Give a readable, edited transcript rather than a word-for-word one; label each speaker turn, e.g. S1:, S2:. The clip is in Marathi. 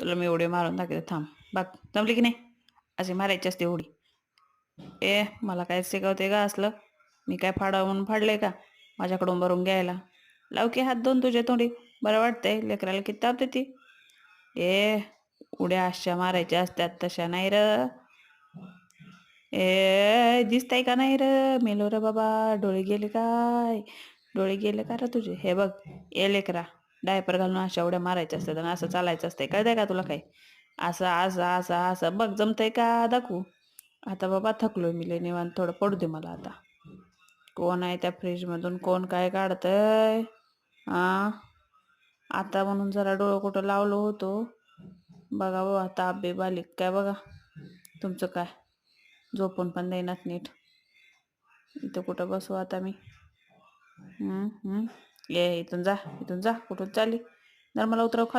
S1: तुला मी उडी मारून दाखवते थांब. बघ जमली की नाही? अशी मारायची असते उडी. मला काय शिकवते का असलं? मी काय फाडावं म्हणून फाडले का? माझ्याकडून भरून घ्यायला. लाव की हात दोन तुझ्या तोंडी. बरं वाटतंय लेकराला किती ताप देती. उड्या अशा मारायच्या असत्यात तशा नाही र. दिसतंय का नाही र? मेलो र बाबा. डोळे गेले काय? डोळे गेले का र तुझे? हे बघ लेकरा, डायपर घालून अशा उड्या मारायच्या असतात आणि असं चालायचं असतंय. कळतंय का तुला काही? असं असं असं असं बघ जमतंय का दाखवू? आता बाबा थकलोय मी लय निवांत, थोडं पडू दे मला आता. कोण आहे त्या फ्रीजमधून? कोण काय काढतंय? आ आता म्हणून जरा डोळं कुठं लावलो होतो. बघा बाबा ताप बीप आली काय बघा. तुमचं काय झोपून पण देईनात नीट. इथं कुठं बसू आता मी? इथून जा, इथून जा. कुठून चालली? जर मला उतरव खाली.